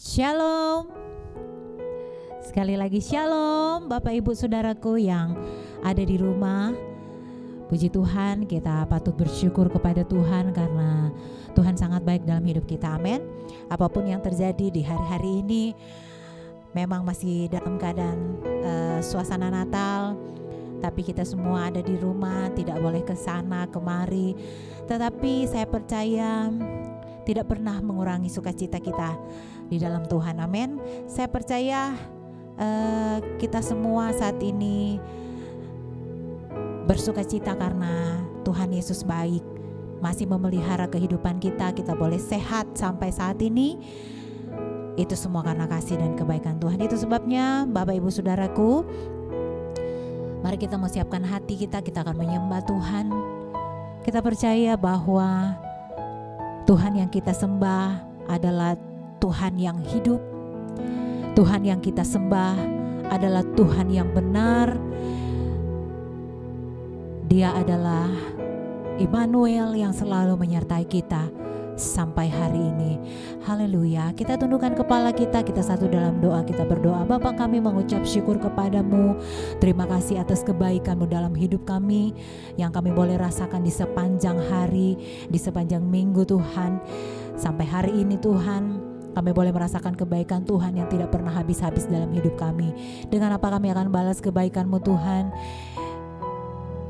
Shalom. Sekali lagi shalom Bapak Ibu Saudaraku yang ada di rumah. Puji Tuhan, kita patut bersyukur kepada Tuhan karena Tuhan sangat baik dalam hidup kita. Amin. Apapun yang terjadi di hari-hari ini, memang masih dalam keadaan suasana Natal, tapi kita semua ada di rumah, tidak boleh ke sana kemari. Tetapi saya percaya tidak pernah mengurangi sukacita kita di dalam Tuhan. Amin. Saya percaya kita semua saat ini bersukacita karena Tuhan Yesus baik, masih memelihara kehidupan kita. Kita boleh sehat sampai saat ini. Itu semua karena kasih dan kebaikan Tuhan. Itu sebabnya Bapak Ibu Saudaraku, mari kita mau siapkan hati kita akan menyembah Tuhan. Kita percaya bahwa Tuhan yang kita sembah adalah Tuhan yang hidup. Tuhan yang kita sembah adalah Tuhan yang benar. Dia adalah Immanuel yang selalu menyertai kita sampai hari ini. Haleluya. Kita tundukkan kepala kita satu dalam doa. Kita berdoa. Bapa, kami mengucap syukur kepadamu. Terima kasih atas kebaikanmu dalam hidup kami yang kami boleh rasakan di sepanjang hari, di sepanjang minggu Tuhan. Sampai hari ini Tuhan, kami boleh merasakan kebaikan Tuhan yang tidak pernah habis-habis dalam hidup kami. Dengan apa kami akan balas kebaikan-Mu Tuhan?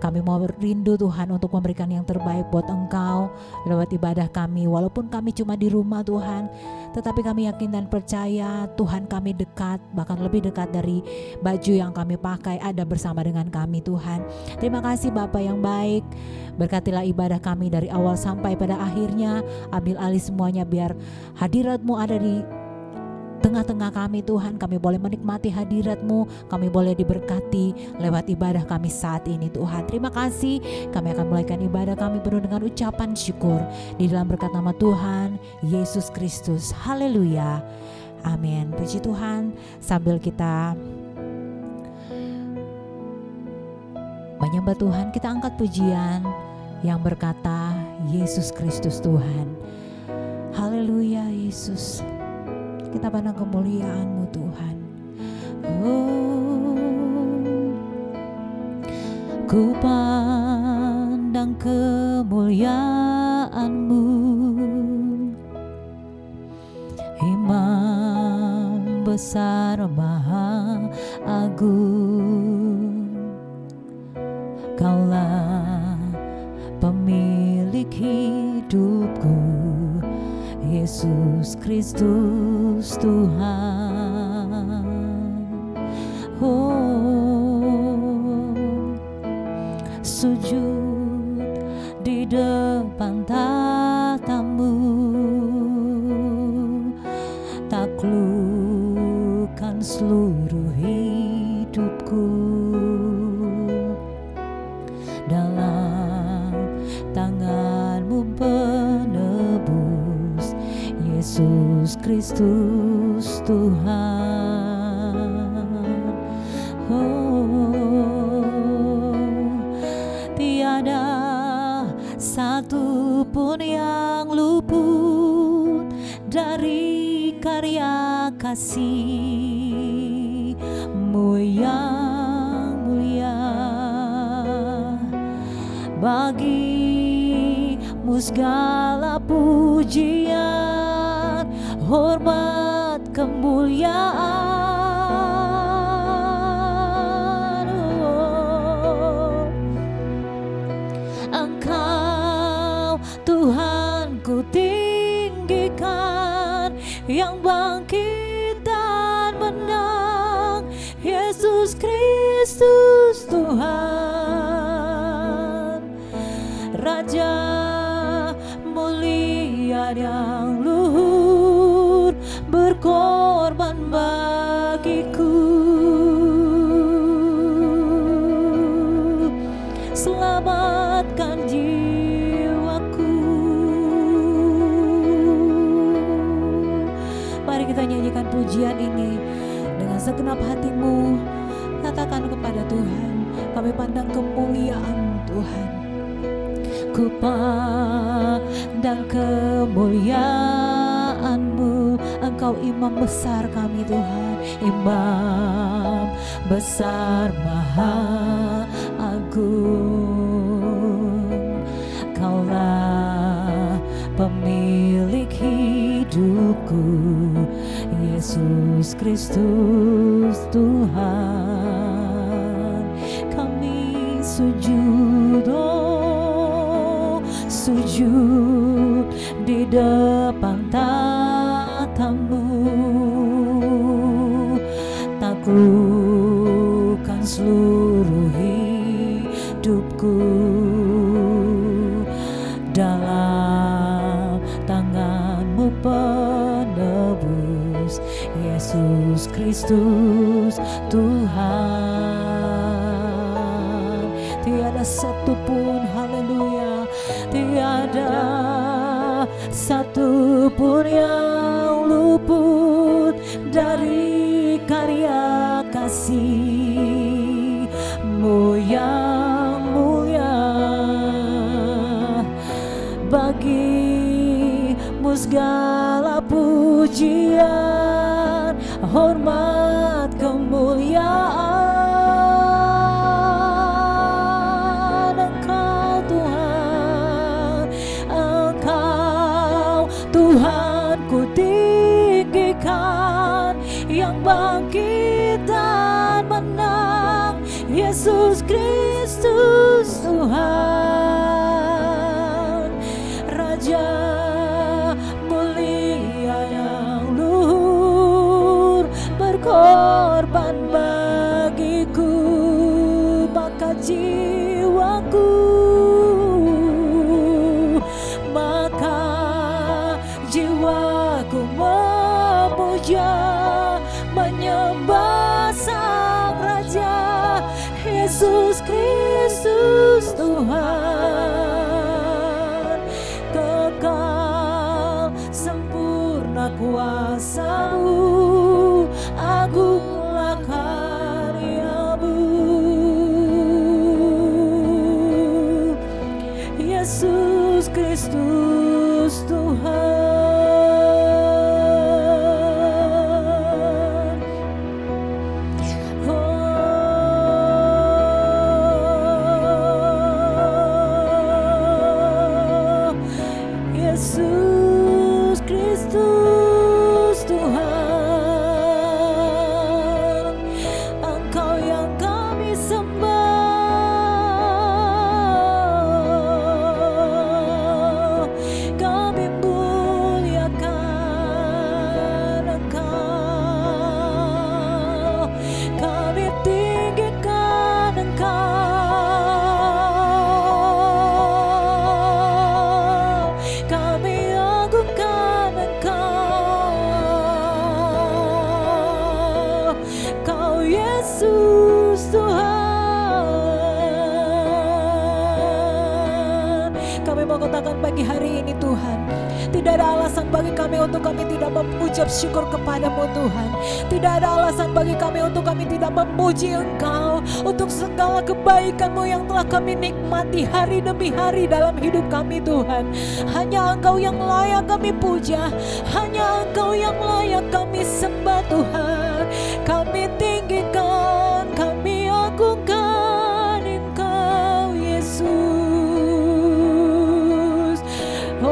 Kami mau rindu Tuhan untuk memberikan yang terbaik buat Engkau lewat ibadah kami. Walaupun kami cuma di rumah Tuhan, tetapi kami yakin dan percaya Tuhan kami dekat, bahkan lebih dekat dari baju yang kami pakai, ada bersama dengan kami Tuhan. Terima kasih Bapa yang baik. Berkatilah ibadah kami dari awal sampai pada akhirnya. Ambil alih semuanya biar hadirat-Mu ada di tengah-tengah kami Tuhan. Kami boleh menikmati hadirat-Mu, kami boleh diberkati lewat ibadah kami saat ini Tuhan. Terima kasih. Kami akan mulaikan ibadah kami penuh dengan ucapan syukur di dalam berkat nama Tuhan Yesus Kristus. Haleluya. Amin. Puji Tuhan. Sambil kita menyembah Tuhan, kita angkat pujian yang berkata Yesus Kristus Tuhan. Haleluya Yesus. Kita pandang kemuliaan-Mu Tuhan. Ku pandang kemuliaan-Mu, Imam besar maha agung. Kaulah pemilik hidupku, Yesus Kristus Tuhan. Sujud di depan tahta-Mu, taklukkan seluruh hidupku. Dalam tangan-Mu penebus, Yesus Kristus Tuhan. Tiada satu pun yang luput dari karya kasih-Mu yang mulia. Bagi-Mu segala pujian, hormat, kemuliaan. Engkau Tuhan ku tinggikan, yang bangkit dan menang, Yesus Kristus Tuhan. Raja mulia yang luhur, berkorban bagiku. Selamatkan jiwaku. Mari kita nyanyikan pujian ini dengan segenap hatimu. Katakan kepada Tuhan, kami pandang kemuliaan-Mu Tuhan. Ku pandang kemuliaan-Mu, Engkau imam besar kami Tuhan, imam besar maha agung. Kaulah pemilik hidupku, Yesus Kristus Tuhan. Kami sujud, sujud di depan tatamu, taklukkan seluruh hidupku dalam tangan-Mu penebus, Yesus Kristus Tuhan. Tiada satupun, haleluya, tiada satupun yang luput dari karya kasih-Mu yang mulia. Bagi-Mu segala pujian, hormat, kemuliaan. Engkau Tuhan, Engkau Tuhan ku tinggikan, yang bangkit dan menang, Yesus Kristus Tuhan. Raja mulia yang luhur, berkorban bagiku, maka jiwaku, maka jiwaku memuja, menyembah Sang Raja, Yesus Kristus Tuhan. Kekal sempurna kuasa-Mu, agunglah karya-Mu, Yesus Kristus Tuhan. Yesus Kristus Tuhan, Engkau yang kami sembah, kami muliakan Engkau, kami tinggikan Engkau, kami agungkan Engkau, Kau Yesus Tuhan. Kami mau katakan pagi hari ini Tuhan, tidak ada alasan bagi kami untuk kami tidak mengucap syukur kepadamu Tuhan. Tidak ada alasan bagi kami untuk kami tidak memuji Engkau untuk segala kebaikan-Mu yang telah kami nikmati hari demi hari dalam hidup kami Tuhan. Hanya Engkau yang layak kami puja, hanya Engkau yang layak kami sembah Tuhan. Kami tinggikan, kami agungkan Engkau Yesus. Oh,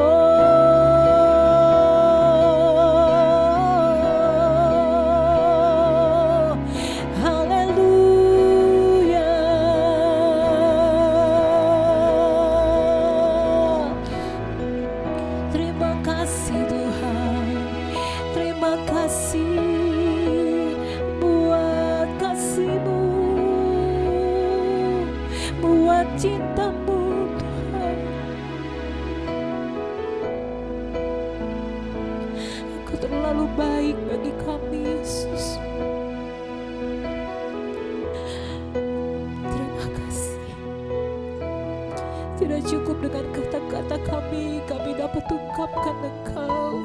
haleluya. Terima kasih Tuhan, terima kasih buat kasih-Mu, buat cinta-Mu Tuhan. Engkau terlalu baik bagi kami Yesus. Terima kasih. Tidak cukup dengan kata-kata kami dapat ungkapkan Engkau,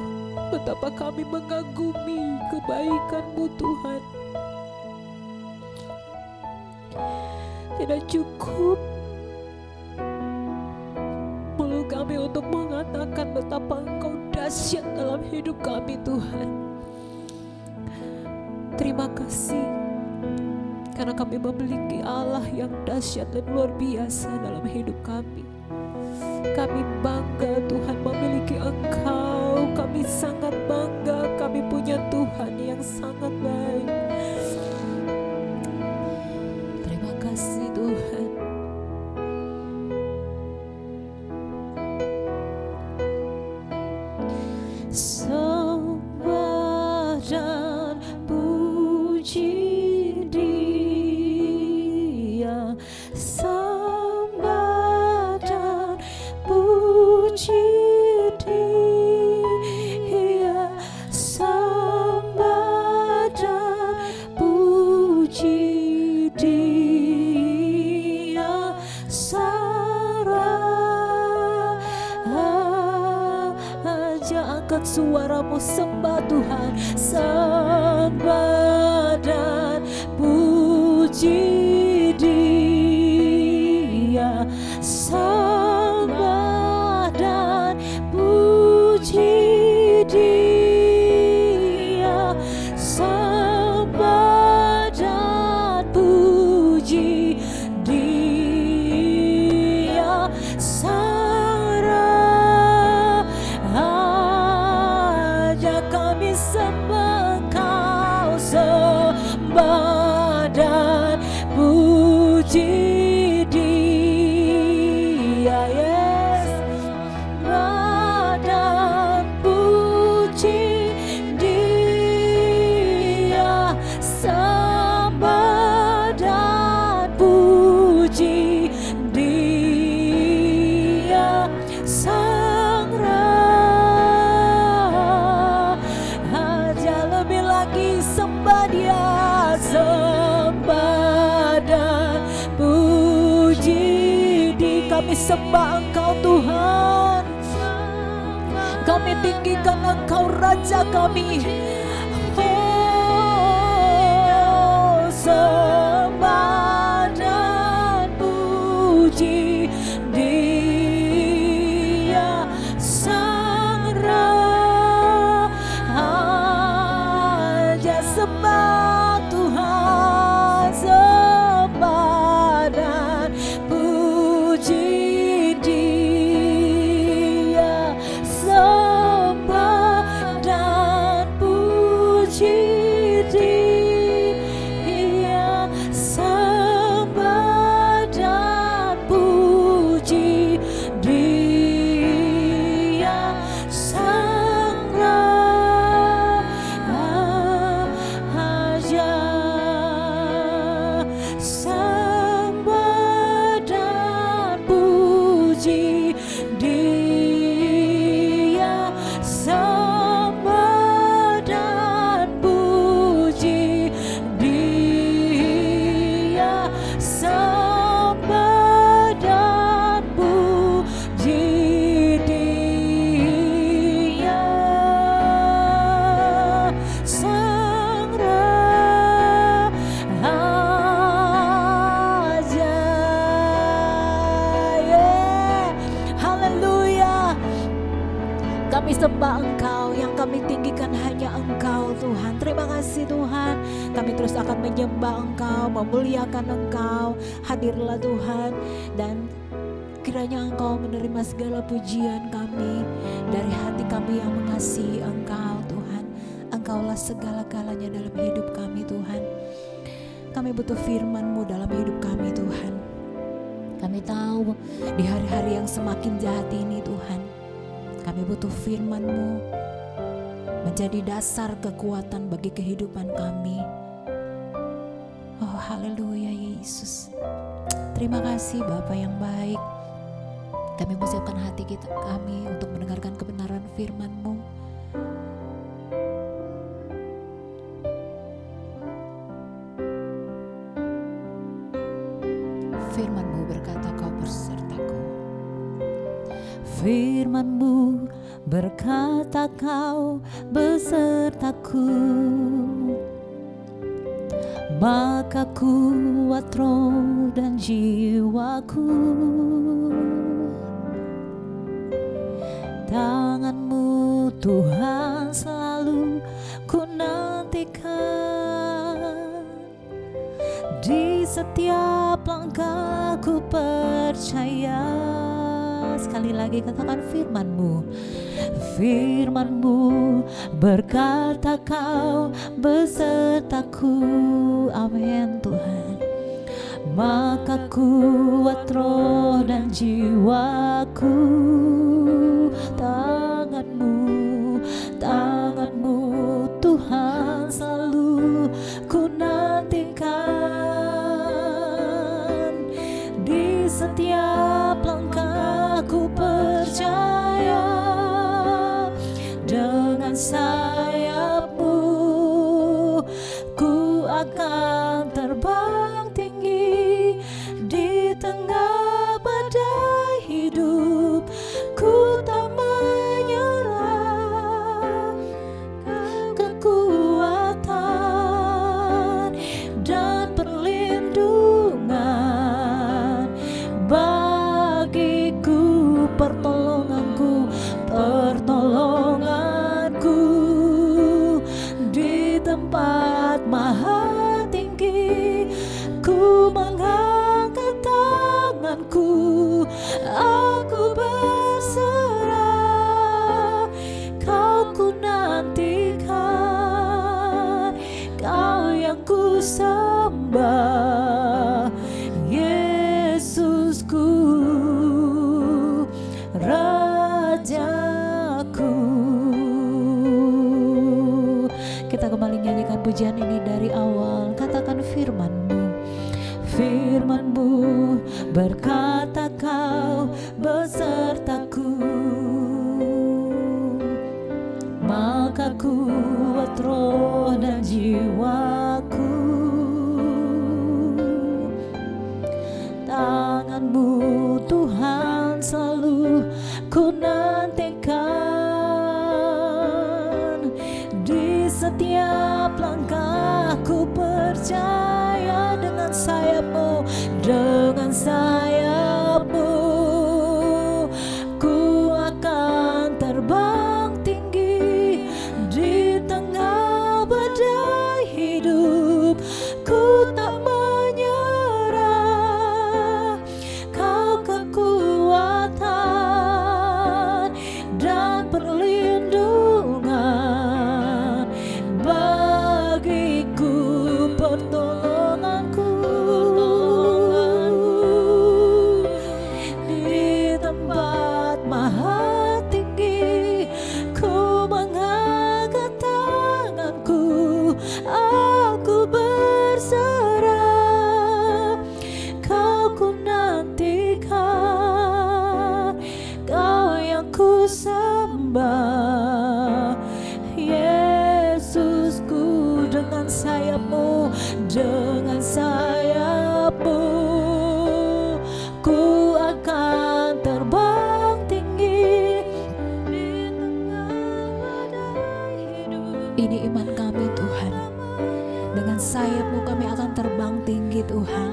betapa kami mengagumi kebaikan-Mu Tuhan. Tidak cukup mulut kami untuk mengatakan betapa Engkau dahsyat dalam hidup kami Tuhan. Terima kasih karena kami memiliki Allah yang dahsyat dan luar biasa dalam hidup kami. Kami bangga Tuhan memiliki Engkau. Kami sangat bangga kami punya Tuhan yang sangat baik. Terima kasih Tuhan. Sembah dan puji Dia, sembah dan puji Dia, sembah dan puji Dia, angkat suaramu, sembah Tuhan, sembah dan puji Dia, sembah dan puji Dia, sembah dan puji Dia, sembah Engkau, sembah dan puji Dia, yes, sembah dan puji Dia, sembah dan puji Dia, Sang sembah Dia, sembah dan puji Dia. Kami sembah Engkau Tuhan, kami tinggikan Engkau Raja kami. Oh, sembah dan puji Dia, Sang Raja. Sembah Tuhan, sembah dan puji Dia, sembah dan puji Dia, sembah dan puji Dia, Sang sembah dan puji Dia, sembah dan puji Dia, sembah dan puji Dia, Sang kami sembah Engkau, yang kami tinggikan hanya Engkau Tuhan. Terima kasih Tuhan, kami terus akan menyembah Engkau, memuliakan Engkau. Hadirlah Tuhan, dan kiranya Engkau menerima segala pujian kami dari hati kami yang mengasihi Engkau Tuhan. Engkaulah segala-galanya dalam hidup kami Tuhan. Kami butuh firman-Mu dalam hidup kami Tuhan. Kami tahu di hari-hari yang semakin jahat ini Tuhan, kami butuh firman-Mu menjadi dasar kekuatan bagi kehidupan kami. Oh haleluya Yesus. Terima kasih Bapa yang baik. Kami persiapkan hati kami untuk mendengarkan kebenaran firman-Mu. Firman-Mu berkata, Kau bersertaku. Firman-Mu berkata, Kau besertaku, maka kuat roh dan jiwaku. Tangan-Mu Tuhan selalu ku nantikan. setiap langkahku percaya. Sekali lagi katakan firman-Mu. Firman-Mu berkata Kau besertaku. Amin Tuhan. Maka kuat roh dan jiwaku. Tangan-Mu Tuhan selalu ku nantikan. Di setiap langkahku percaya, dengan sayap-Mu ku akan terbang tinggi. Di tengah badai hidup ku tak menyerah. Kekuatan dan perlindungan bagiku, pertolonganku di tempat maha tinggi. Ku mengangkat tanganku, aku berserah. Kau ku nantikan, Kau yang ku sembah, Yesusku, Rajaku. Kita kembali nyanyikan pujian ini dari awal. Katakan firman-Mu. Firman-Mu berkata Kau besertaku. Maka kuat roh dan jiwaku. Tangan-Mu Tuhan selalu ku nantikan. Di setiap langkahku percaya, dengan sayap-Mu, dengan sayap-Mu ku akan terbang tinggi. Di tengah badai hidup ku tak menyerah. Kau kekuatan dan perlindungan bagiku, pertolonganku di tempat maha tinggi. Ku mengangkat tanganku, aku berserah. Kau ku nantikan, Kau yang ku sembah, Yesusku. Dengan sayap-Mu, dengan sayap-Mu ku akan terbang tinggi. Di tengah badai hidup. Ini iman kami Tuhan. Dengan sayap-Mu kami akan terbang tinggi Tuhan.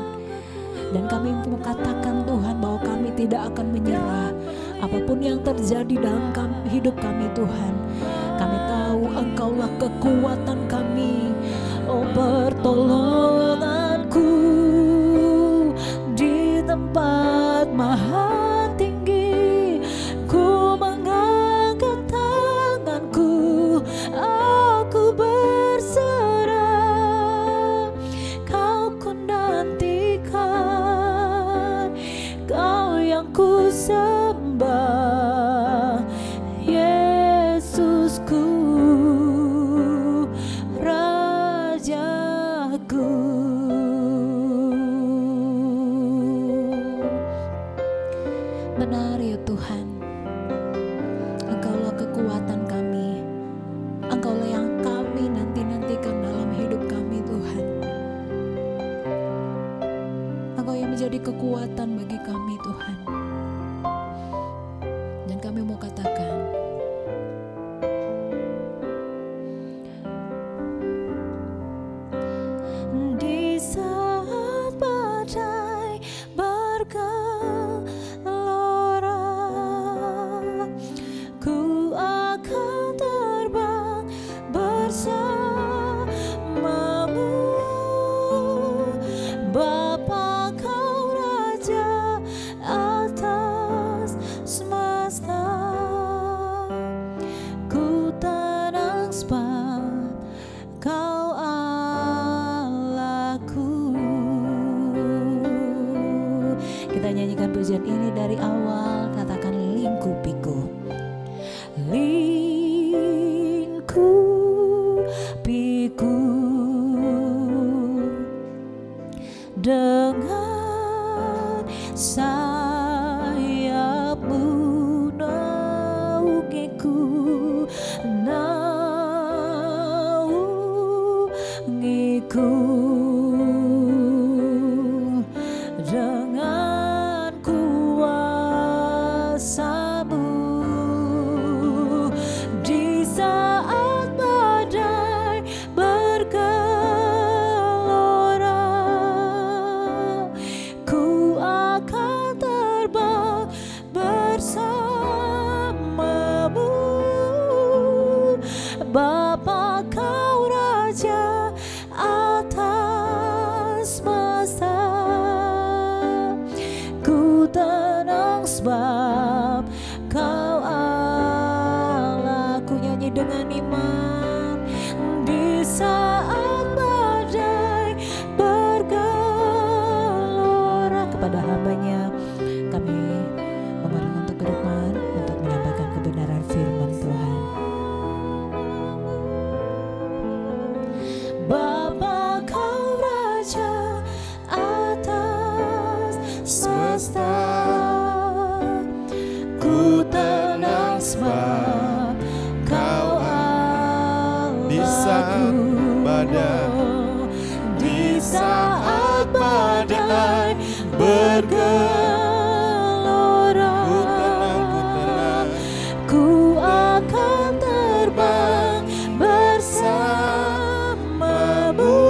Dan kami mau katakan Tuhan bahwa kami tidak akan menyerah apapun yang terjadi dalam hidup kami Tuhan. Kami tahu Engkaulah kekuatan kami, oh pertolonganku. Di tempat maha tinggi ku mengangkat tanganku, aku berserah. Kau ku nantikan, Kau yang ku sembah, Yesusku, Rajaku. Benar ya Tuhan, Engkaulah kekuatan kami, Engkaulah yang kami nanti-nantikan dalam hidup kami Tuhan. Engkau yang menjadi kekuatan bagi kami Tuhan. Dan kami mau katakan, di saat badai bergelora, ku akan terbang bersamamu, Bapa. bagian ini dari awal. Katakan lingkupiku. Lingkupiku dengan sayapmu, naungiku, dengan kuasa-Mu di saat badai bergelora. Ku akan terbang bersama-Mu, Bapa, Kau Raja atas masa. Ku tenang sebab Kau Allah. Ku nyanyi dengan iman di saat badai bergelora. Kepada hamba-Nya kami memohon untuk berkenan untuk menyampaikan kebenaran firman Tuhan. Bapa, Kau Raja atas semesta. Ku tenang sebab Kau Allah. Di saat badai, di saat badai bergelora, ku tenang, ku akan terbang bersama-Mu,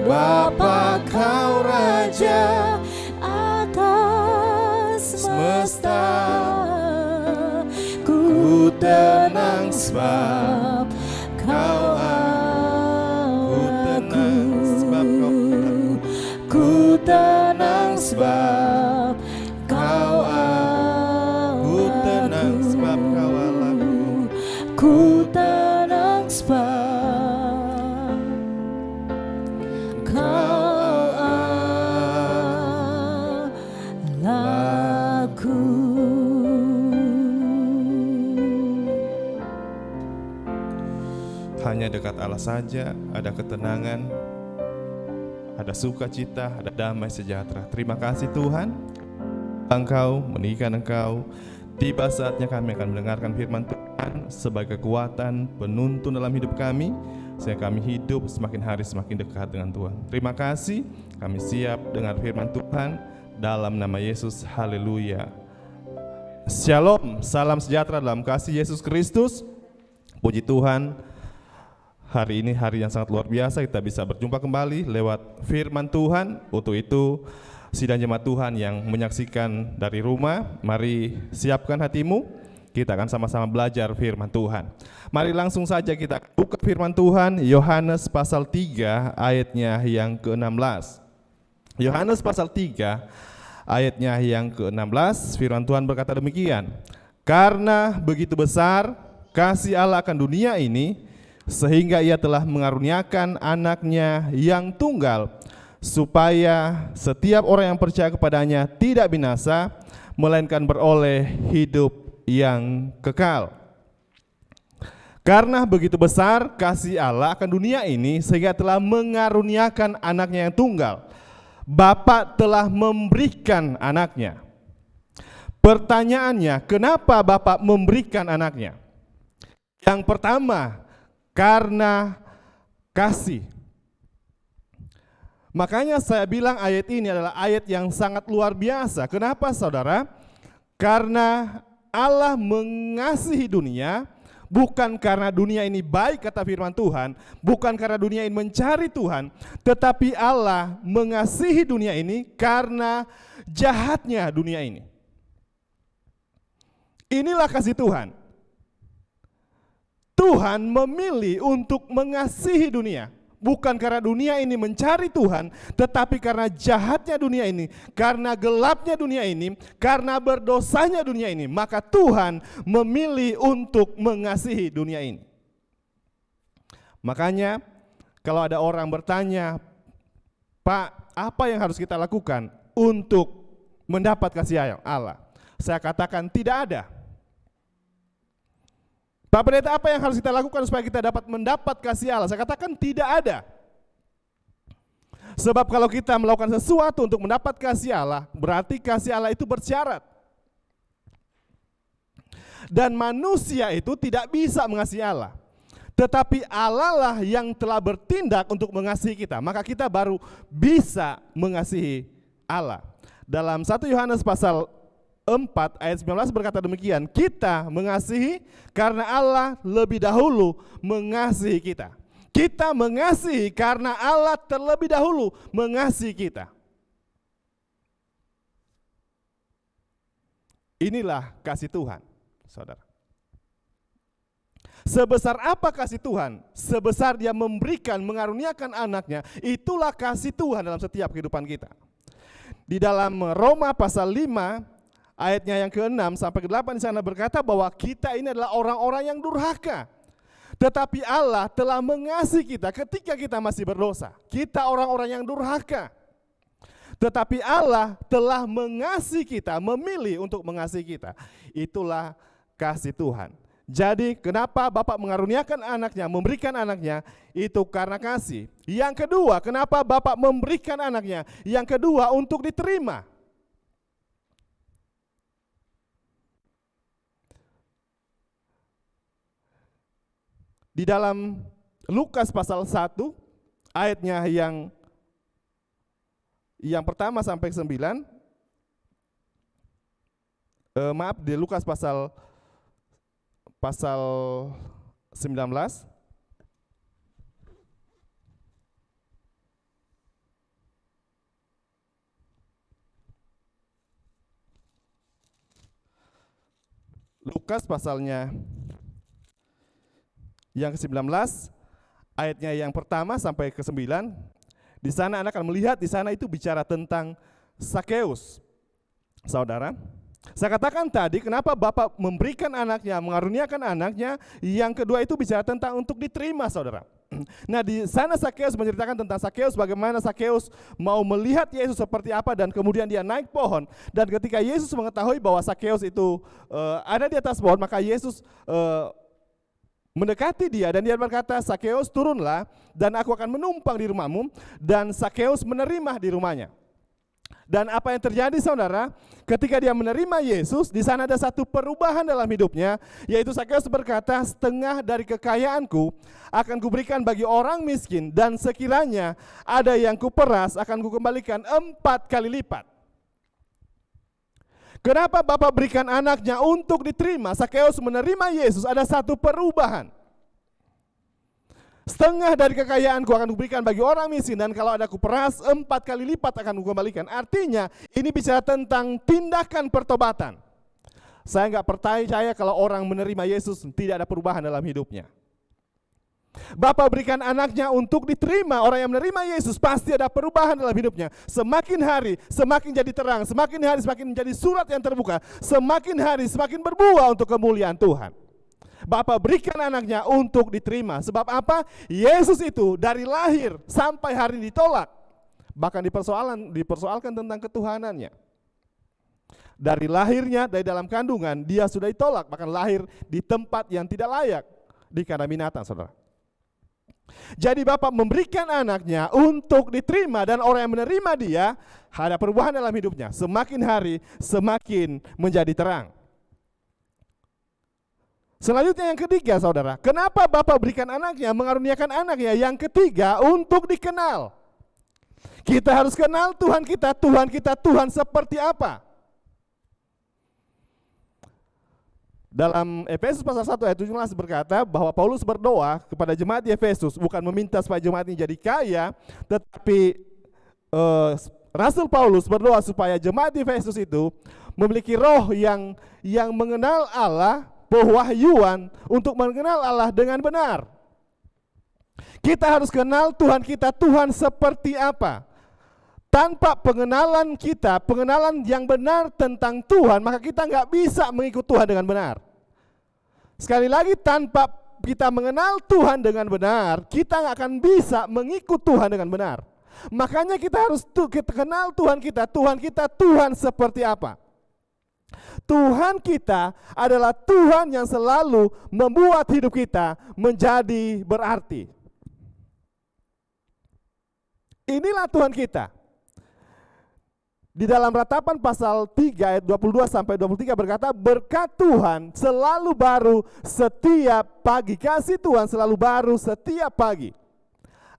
Bapa, Kau Raja atas semesta. Ku tenang sebab Kau tenang sebab Kau Ku tenang sebab Kau ku tenang sebab Kau Allahku. Ku tenang sebab Kau Allahku. Hanya dekat Allah saja ada ketenangan, ada sukacita, ada damai sejahtera. Terima kasih Tuhan, Engkau meninggikan Engkau. Tiba saatnya kami akan mendengarkan firman Tuhan sebagai kekuatan penuntun dalam hidup kami, sehingga kami hidup semakin hari semakin dekat dengan Tuhan. Terima kasih, kami siap dengar firman Tuhan dalam nama Yesus. Haleluya. Shalom, salam sejahtera dalam kasih Yesus Kristus. Puji Tuhan, hari ini hari yang sangat luar biasa, kita bisa berjumpa kembali lewat firman Tuhan. Untuk itu, sidang jemaat Tuhan yang menyaksikan dari rumah, mari siapkan hatimu, kita akan sama-sama belajar firman Tuhan. Mari langsung saja kita buka firman Tuhan, Yohanes pasal 3 ayatnya yang ke-16. Yohanes pasal 3 ayatnya yang ke-16, firman Tuhan berkata demikian. Karena begitu besar kasih Allah akan dunia ini, sehingga Ia telah mengaruniakan anaknya yang tunggal, supaya setiap orang yang percaya kepadanya tidak binasa, melainkan beroleh hidup yang kekal. Karena begitu besar kasih Allah akan dunia ini, sehingga telah mengaruniakan anaknya yang tunggal. Bapa telah memberikan anaknya. Pertanyaannya, kenapa Bapa memberikan anaknya? Yang pertama, karena kasih. Makanya saya bilang ayat ini adalah ayat yang sangat luar biasa. Kenapa saudara? Karena Allah mengasihi dunia, bukan karena dunia ini baik kata firman Tuhan, bukan karena dunia ini mencari Tuhan, tetapi Allah mengasihi dunia ini karena jahatnya dunia ini. Inilah kasih Tuhan. Tuhan memilih untuk mengasihi dunia, bukan karena dunia ini mencari Tuhan, tetapi karena jahatnya dunia ini, karena gelapnya dunia ini, karena berdosanya dunia ini, maka Tuhan memilih untuk mengasihi dunia ini. Makanya kalau ada orang bertanya, Pak, apa yang harus kita lakukan untuk mendapat kasih Allah? Saya katakan tidak ada. Pak Pendeta, apa yang harus kita lakukan supaya kita dapat mendapat kasih Allah? Saya katakan tidak ada. Sebab kalau kita melakukan sesuatu untuk mendapat kasih Allah, berarti kasih Allah itu bersyarat. Dan manusia itu tidak bisa mengasihi Allah. Tetapi Allah lah yang telah bertindak untuk mengasihi kita. Maka kita baru bisa mengasihi Allah. Dalam 1 Yohanes pasal 4 ayat 19 berkata demikian, kita mengasihi karena Allah lebih dahulu mengasihi kita. Kita mengasihi karena Allah terlebih dahulu mengasihi kita. Inilah kasih Tuhan, saudara. Sebesar apa kasih Tuhan? Sebesar Dia memberikan, mengaruniakan anaknya, itulah kasih Tuhan dalam setiap kehidupan kita. Di dalam Roma pasal 5 ayatnya yang ke-6 sampai ke-8 di sana berkata bahwa kita ini adalah orang-orang yang durhaka. Tetapi Allah telah mengasihi kita ketika kita masih berdosa. Kita orang-orang yang durhaka. Tetapi Allah telah mengasihi kita, memilih untuk mengasihi kita. Itulah kasih Tuhan. Jadi kenapa Bapak mengaruniakan anaknya, memberikan anaknya, itu karena kasih. Yang kedua, kenapa Bapak memberikan anaknya? Yang kedua, untuk diterima. Di dalam Lukas pasal 1 ayatnya yang pertama sampai 9, di Lukas pasal 19, Lukas pasalnya yang ke-19, ayatnya yang pertama sampai ke-9, di sana Anda akan melihat di sana itu bicara tentang Sakeus. Saudara, saya katakan tadi kenapa Bapak memberikan anaknya, mengaruniakan anaknya, yang kedua itu bicara tentang untuk diterima, saudara. Nah, di sana Sakeus menceritakan tentang Sakeus, bagaimana Sakeus mau melihat Yesus seperti apa dan kemudian dia naik pohon, dan ketika Yesus mengetahui bahwa Sakeus itu ada di atas pohon, maka Yesus mendekati dia dan dia berkata, Sakeus turunlah dan aku akan menumpang di rumahmu, dan Sakeus menerima di rumahnya. Dan apa yang terjadi, saudara, ketika dia menerima Yesus, di sana ada satu perubahan dalam hidupnya, yaitu Sakeus berkata, setengah dari kekayaanku akan kuberikan bagi orang miskin, dan sekiranya ada yang kuperas akan kukembalikan 4 kali lipat. Kenapa Bapak berikan anaknya untuk diterima? Sakeus menerima Yesus, ada satu perubahan. Setengah dari kekayaanku akan kuberikan bagi orang miskin, dan kalau ada kuperas 4 kali lipat akan kukembalikan. Artinya ini bicara tentang tindakan pertobatan. Saya nggak percaya kalau orang menerima Yesus tidak ada perubahan dalam hidupnya. Bapak berikan anaknya untuk diterima. Orang yang menerima Yesus pasti ada perubahan dalam hidupnya. Semakin hari semakin jadi terang, semakin hari semakin menjadi surat yang terbuka, semakin hari semakin berbuah untuk kemuliaan Tuhan. Bapak berikan anaknya untuk diterima. Sebab apa? Yesus itu dari lahir sampai hari ini ditolak. Bahkan dipersoalkan tentang ketuhanannya. Dari lahirnya, dari dalam kandungan, dia sudah ditolak. Bahkan lahir di tempat yang tidak layak, di kandang binatang, saudara. Jadi Bapak memberikan anaknya untuk diterima, dan orang yang menerima dia ada perubahan dalam hidupnya. Semakin hari semakin menjadi terang. Selanjutnya yang ketiga, saudara, kenapa Bapak berikan anaknya, mengaruniakan anaknya? Yang ketiga, untuk dikenal. Kita harus kenal Tuhan kita, Tuhan seperti apa. Dalam Efesus pasal 1 ayat 17 berkata bahwa Paulus berdoa kepada jemaat di Efesus, bukan meminta supaya jemaat ini jadi kaya, tetapi Rasul Paulus berdoa supaya jemaat di Efesus itu memiliki roh yang mengenal Allah, pewahyuan untuk mengenal Allah dengan benar. Kita harus kenal Tuhan kita, Tuhan seperti apa. Tanpa pengenalan kita, pengenalan yang benar tentang Tuhan, maka kita nggak bisa mengikut Tuhan dengan benar. Sekali lagi, tanpa kita mengenal Tuhan dengan benar, kita nggak akan bisa mengikut Tuhan dengan benar. Makanya kita harus kita kenal Tuhan kita. Tuhan kita Tuhan seperti apa? Tuhan kita adalah Tuhan yang selalu membuat hidup kita menjadi berarti. Inilah Tuhan kita. Di dalam Ratapan pasal 3 ayat 22 sampai 23 berkata, berkat Tuhan selalu baru setiap pagi. Kasih Tuhan selalu baru setiap pagi.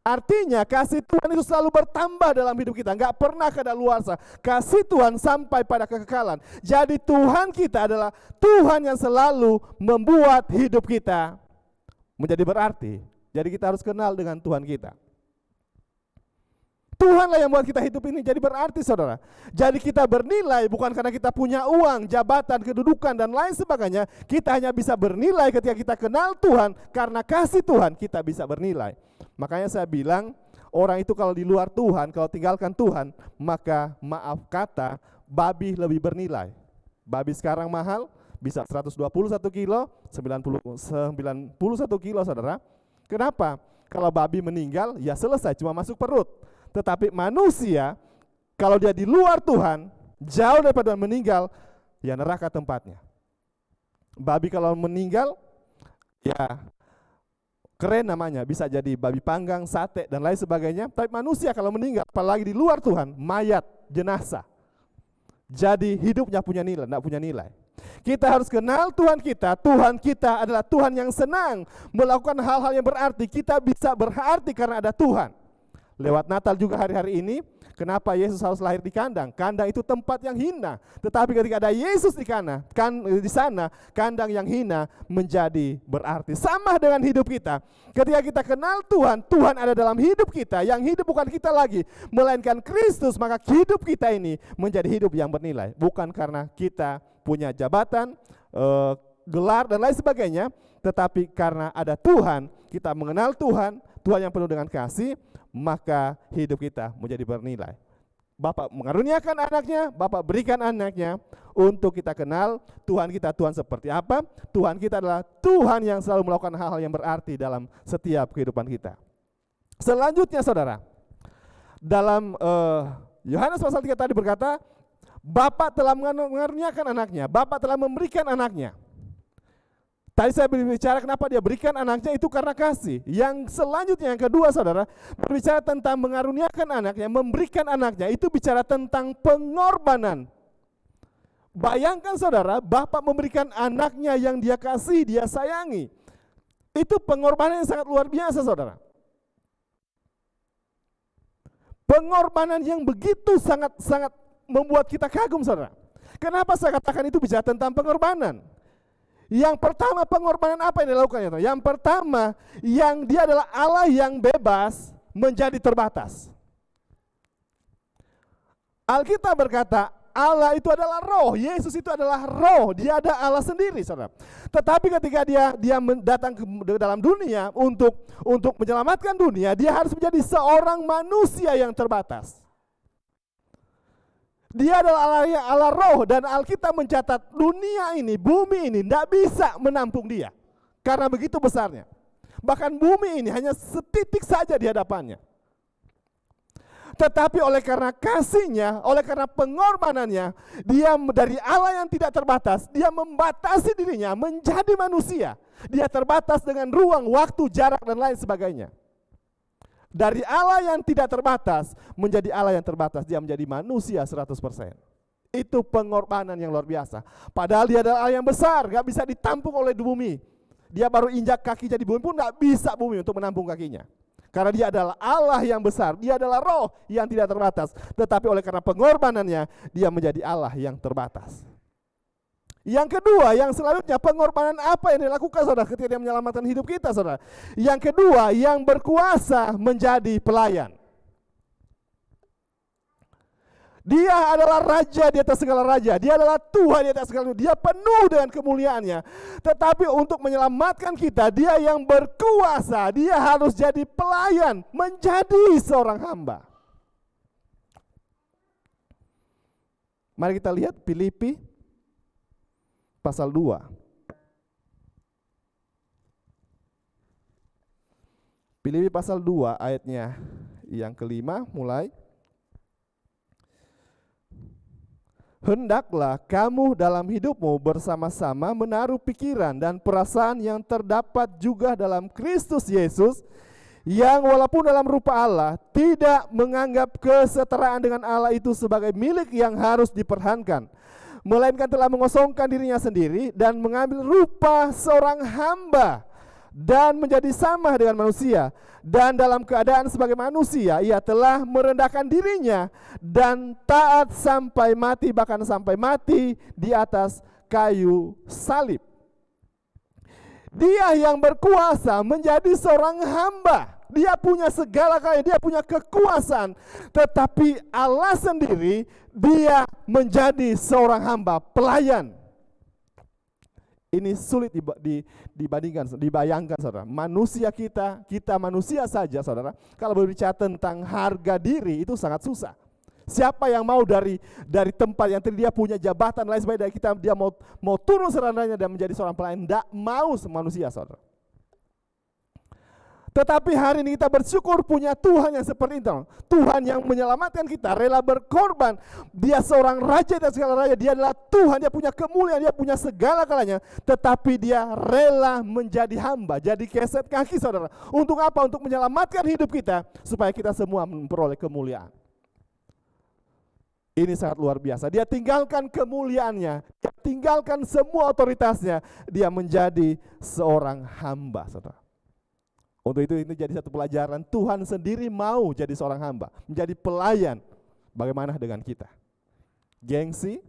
Artinya kasih Tuhan itu selalu bertambah dalam hidup kita, nggak pernah kadaluarsa. Kasih Tuhan sampai pada kekekalan. Jadi Tuhan kita adalah Tuhan yang selalu membuat hidup kita menjadi berarti. Jadi kita harus kenal dengan Tuhan kita. Tuhanlah yang buat kita hidup ini jadi berarti, saudara. Jadi kita bernilai bukan karena kita punya uang, jabatan, kedudukan, dan lain sebagainya. Kita hanya bisa bernilai ketika kita kenal Tuhan. Karena kasih Tuhan kita bisa bernilai. Makanya saya bilang, orang itu kalau di luar Tuhan, kalau tinggalkan Tuhan, maka maaf kata, babi lebih bernilai. Babi sekarang mahal, bisa 121 kilo, 91 kilo, saudara. Kenapa? Kalau babi meninggal, ya selesai, cuma masuk perut. Tetapi manusia, kalau dia di luar Tuhan, jauh daripada meninggal, ya neraka tempatnya. Babi kalau meninggal, ya keren namanya, bisa jadi babi panggang, sate, dan lain sebagainya. Tapi manusia kalau meninggal, apalagi di luar Tuhan, mayat, jenazah. Jadi hidupnya punya nilai, tidak punya nilai. Kita harus kenal Tuhan kita. Tuhan kita adalah Tuhan yang senang melakukan hal-hal yang berarti. Kita bisa berarti karena ada Tuhan. Lewat Natal juga hari-hari ini, kenapa Yesus harus lahir di kandang? Kandang itu tempat yang hina. Tetapi ketika ada Yesus di sana, kandang yang hina menjadi berarti. Sama dengan hidup kita. Ketika kita kenal Tuhan, Tuhan ada dalam hidup kita. Yang hidup bukan kita lagi, melainkan Kristus. Maka hidup kita ini menjadi hidup yang bernilai. Bukan karena kita punya jabatan, gelar, dan lain sebagainya. Tetapi karena ada Tuhan, kita mengenal Tuhan, Tuhan yang penuh dengan kasih, maka hidup kita menjadi bernilai. Bapak mengaruniakan anaknya, Bapak berikan anaknya untuk kita kenal Tuhan kita Tuhan seperti apa. Tuhan kita adalah Tuhan yang selalu melakukan hal-hal yang berarti dalam setiap kehidupan kita. Selanjutnya saudara, dalam Yohanes pasal 3 tadi berkata, Bapak telah mengaruniakan anaknya, Bapak telah memberikan anaknya. Tadi saya berbicara kenapa dia berikan anaknya, itu karena kasih. Yang selanjutnya, yang kedua saudara, berbicara tentang mengaruniakan anaknya, memberikan anaknya, itu bicara tentang pengorbanan. Bayangkan saudara, Bapak memberikan anaknya yang dia kasih, dia sayangi. Itu pengorbanan yang sangat luar biasa saudara. Pengorbanan yang begitu sangat membuat kita kagum saudara. Kenapa saya katakan itu bicara tentang pengorbanan? Yang pertama, pengorbanan apa yang dilakukan? Yang pertama, yang dia adalah Allah yang bebas menjadi terbatas. Alkitab berkata Allah itu adalah roh, Yesus itu adalah roh, dia ada Allah sendiri saudara. Tetapi ketika dia datang ke dalam dunia untuk menyelamatkan dunia, dia harus menjadi seorang manusia yang terbatas. Dia adalah Allah roh, dan Alkitab mencatat dunia ini, bumi ini tidak bisa menampung dia. Karena begitu besarnya. Bahkan bumi ini hanya setitik saja di hadapannya. Tetapi oleh karena kasihnya, oleh karena pengorbanannya, dia dari Allah yang tidak terbatas, dia membatasi dirinya menjadi manusia. Dia terbatas dengan ruang, waktu, jarak, dan lain sebagainya. Dari Allah yang tidak terbatas menjadi Allah yang terbatas, dia menjadi manusia 100%. Itu pengorbanan yang luar biasa. Padahal dia adalah Allah yang besar, gak bisa ditampung oleh bumi. Dia baru injak kaki jadi bumi pun gak bisa bumi untuk menampung kakinya. Karena dia adalah Allah yang besar, dia adalah roh yang tidak terbatas. Tetapi oleh karena pengorbanannya, dia menjadi Allah yang terbatas. Yang kedua, yang selanjutnya, pengorbanan apa yang dilakukan saudara ketika dia menyelamatkan hidup kita saudara? Yang kedua, yang berkuasa menjadi pelayan. Dia adalah raja di atas segala raja, dia adalah Tuhan di atas segala, dia penuh dengan kemuliaannya. Tetapi untuk menyelamatkan kita, dia yang berkuasa, dia harus jadi pelayan, menjadi seorang hamba. Mari kita lihat Filipi pasal 2. Filipi pasal 2 ayatnya yang kelima mulai. Hendaklah kamu dalam hidupmu bersama-sama menaruh pikiran dan perasaan yang terdapat juga dalam Kristus Yesus, yang walaupun dalam rupa Allah tidak menganggap kesetaraan dengan Allah itu sebagai milik yang harus dipertahankan, melainkan telah mengosongkan dirinya sendiri dan mengambil rupa seorang hamba dan menjadi sama dengan manusia, dan dalam keadaan sebagai manusia ia telah merendahkan dirinya dan taat sampai mati, bahkan sampai mati di atas kayu salib. Dia yang berkuasa menjadi seorang hamba. Dia punya segala galanya, dia punya kekuasaan, tetapi Allah sendiri dia menjadi seorang hamba, pelayan. Ini sulit dibayangkan, saudara. Manusia kita manusia saja, saudara. Kalau berbicara tentang harga diri itu sangat susah. Siapa yang mau dari tempat yang dia punya jabatan lain sebagainya, dia mau turun serandanya dan menjadi seorang pelayan? Tidak mau manusia, saudara. Tetapi hari ini kita bersyukur punya Tuhan yang seperti itu. Tuhan yang menyelamatkan kita, rela berkorban. Dia seorang raja dan segala raja. Dia adalah Tuhan, dia punya kemuliaan, dia punya segala galanya. Tetapi dia rela menjadi hamba, jadi keset kaki, saudara. Untuk apa? Untuk menyelamatkan hidup kita, supaya kita semua memperoleh kemuliaan. Ini sangat luar biasa. Dia tinggalkan kemuliaannya, dia tinggalkan semua otoritasnya. Dia menjadi seorang hamba, saudara. Untuk itu jadi satu pelajaran, Tuhan sendiri mau jadi seorang hamba, menjadi pelayan. Bagaimana dengan kita? Gengsi,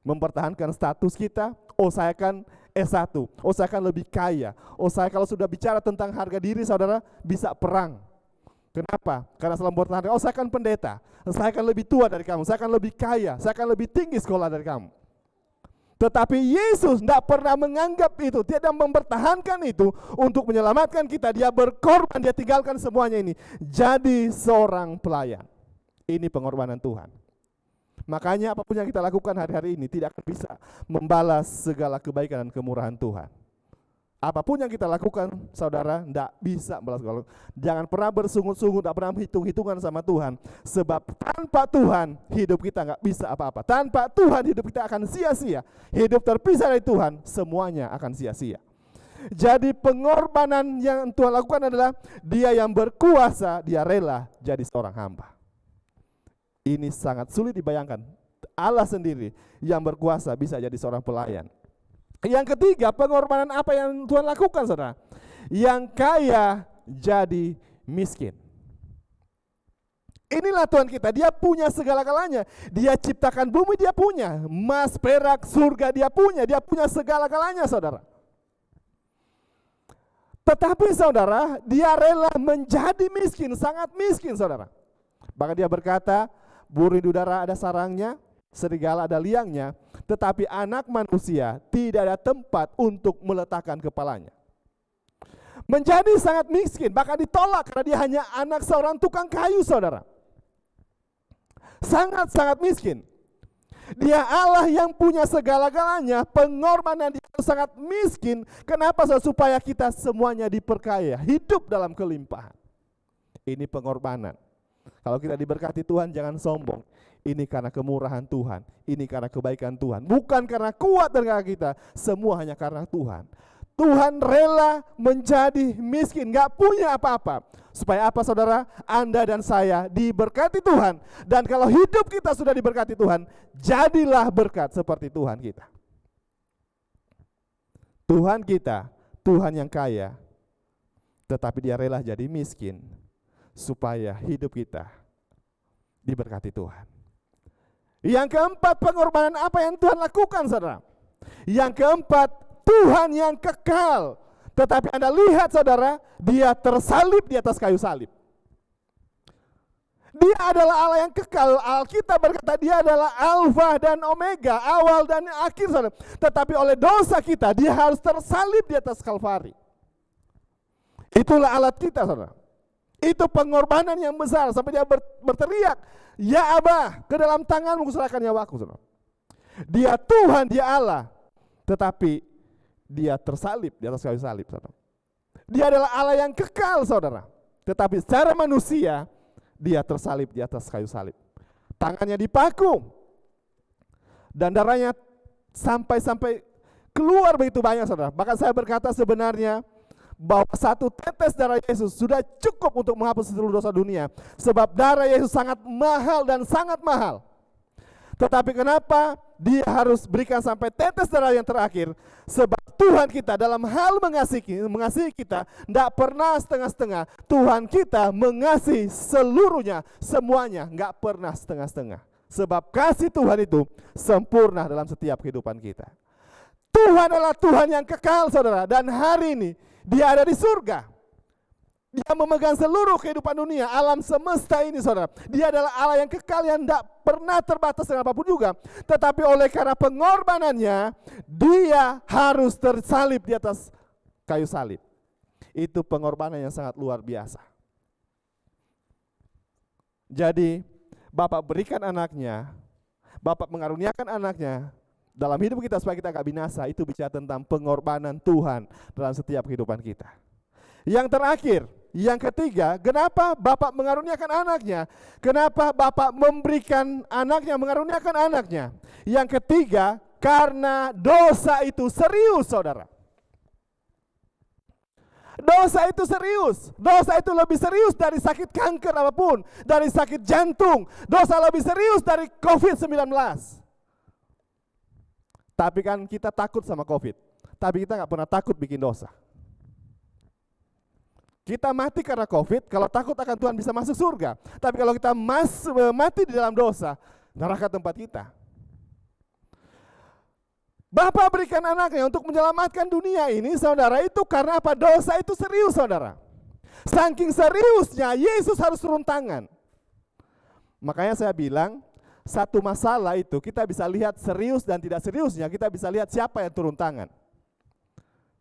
mempertahankan status kita, saya kan S1, saya kan lebih kaya, saya kalau sudah bicara tentang harga diri, saudara, bisa perang. Kenapa? Karena selalu mempertahankan, saya kan pendeta, saya kan lebih tua dari kamu, saya kan lebih kaya, saya kan lebih tinggi sekolah dari kamu. Tetapi Yesus tidak pernah menganggap itu, dia tidak mempertahankan itu untuk menyelamatkan kita. Dia berkorban, dia tinggalkan semuanya ini, jadi seorang pelayan. Ini pengorbanan Tuhan. Makanya apapun yang kita lakukan hari-hari ini tidak akan bisa membalas segala kebaikan dan kemurahan Tuhan. Apapun yang kita lakukan, saudara, tidak bisa membalas. Jangan pernah bersungut-sungut, tidak pernah hitung-hitungan sama Tuhan. Sebab tanpa Tuhan, hidup kita nggak bisa apa-apa. Tanpa Tuhan, hidup kita akan sia-sia. Hidup terpisah dari Tuhan, semuanya akan sia-sia. Jadi pengorbanan yang Tuhan lakukan adalah dia yang berkuasa, dia rela jadi seorang hamba. Ini sangat sulit dibayangkan. Allah sendiri yang berkuasa bisa jadi seorang pelayan. Yang ketiga, pengorbanan apa yang Tuhan lakukan, saudara? Yang kaya jadi miskin. Inilah Tuhan kita, dia punya segala galanya. Dia ciptakan bumi, dia punya. Emas, perak, surga dia punya segala galanya, saudara. Tetapi saudara, dia rela menjadi miskin, sangat miskin, saudara. Bahkan dia berkata, burung di udara ada sarangnya, serigala ada liangnya, tetapi anak manusia tidak ada tempat untuk meletakkan kepalanya. Menjadi sangat miskin, bahkan ditolak karena dia hanya anak seorang tukang kayu, saudara. Sangat-sangat miskin. Dia Allah yang punya segala-galanya, pengorbanan dia sangat miskin. Kenapa? Supaya kita semuanya diperkaya, hidup dalam kelimpahan. Ini pengorbanan. Kalau kita diberkati Tuhan, jangan sombong. Ini karena kemurahan Tuhan, ini karena kebaikan Tuhan, bukan karena kuat dan karena kita, semua hanya karena Tuhan. Tuhan rela menjadi miskin, gak punya apa-apa. Supaya apa, saudara? Anda dan saya diberkati Tuhan. Dan kalau hidup kita sudah diberkati Tuhan, jadilah berkat seperti Tuhan kita. Tuhan kita, Tuhan yang kaya, tetapi dia rela jadi miskin supaya hidup kita diberkati Tuhan. Yang keempat, pengorbanan apa yang Tuhan lakukan, saudara? Yang keempat, Tuhan yang kekal. Tetapi Anda lihat, saudara, dia tersalib di atas kayu salib. Dia adalah Allah yang kekal. Alkitab berkata dia adalah Alfa dan Omega, awal dan akhir, saudara. Tetapi oleh dosa kita, dia harus tersalib di atas Kalvari. Itulah alat kita, saudara. Itu pengorbanan yang besar sampai dia berteriak, "Ya Abah, ke dalam tanganmu kuserahkan nyawaku." Saudara. Dia Tuhan, dia Allah, tetapi dia tersalib di atas kayu salib, saudara. Dia adalah Allah yang kekal, saudara. Tetapi secara manusia dia tersalib di atas kayu salib. Tangannya dipaku dan darahnya sampai keluar begitu banyak, saudara. Bahkan saya berkata sebenarnya bahwa satu tetes darah Yesus sudah cukup untuk menghapus seluruh dosa dunia. Sebab darah Yesus sangat mahal dan sangat mahal. Tetapi kenapa dia harus berikan sampai tetes darah yang terakhir? Sebab Tuhan kita dalam hal mengasihi kita tidak pernah setengah-setengah. Tuhan kita mengasihi seluruhnya, semuanya, nggak pernah setengah-setengah. Sebab kasih Tuhan itu sempurna dalam setiap kehidupan kita. Tuhan adalah Tuhan yang kekal, saudara, dan hari ini dia ada di surga. Dia memegang seluruh kehidupan dunia, alam semesta ini, saudara. Dia adalah Allah yang kekal, yang tidak pernah terbatas dengan apapun juga. Tetapi oleh karena pengorbanannya, dia harus tersalib di atas kayu salib. Itu pengorbanan yang sangat luar biasa. Jadi Bapak berikan anaknya, Bapak mengaruniakan anaknya dalam hidup kita supaya kita gak binasa. Itu bicara tentang pengorbanan Tuhan dalam setiap kehidupan kita. Yang terakhir, yang ketiga, kenapa Bapak mengaruniakan anaknya? Kenapa Bapak memberikan anaknya, mengaruniakan anaknya? Yang ketiga, karena dosa itu serius, saudara. Dosa itu serius. Dosa itu lebih serius dari sakit kanker apapun, dari sakit jantung. Dosa lebih serius dari COVID-19. Tapi kan kita takut sama COVID. Tapi kita gak pernah takut bikin dosa. Kita mati karena COVID, kalau takut akan Tuhan bisa masuk surga. Tapi kalau kita mati di dalam dosa, neraka tempat kita. Bapak berikan anaknya untuk menyelamatkan dunia ini, saudara, itu karena apa? Dosa itu serius, saudara. Saking seriusnya, Yesus harus turun tangan. Makanya saya bilang, satu masalah itu kita bisa lihat serius dan tidak seriusnya, kita bisa lihat siapa yang turun tangan.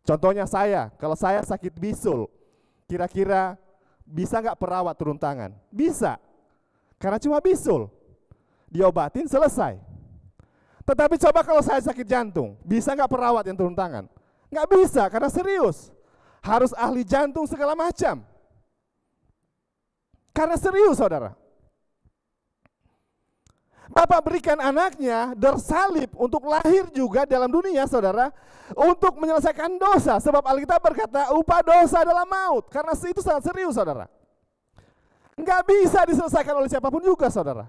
Contohnya saya, kalau saya sakit bisul, kira-kira bisa nggak perawat turun tangan? Bisa, karena cuma bisul, diobatin selesai. Tetapi coba kalau saya sakit jantung, bisa nggak perawat yang turun tangan? Nggak bisa, karena serius. Harus ahli jantung segala macam. Karena serius, saudara. Bapak berikan anaknya bersalib untuk lahir juga dalam dunia, saudara, untuk menyelesaikan dosa. Sebab Alkitab berkata upah dosa adalah maut. Karena itu sangat serius, saudara. Enggak bisa diselesaikan oleh siapapun juga, saudara.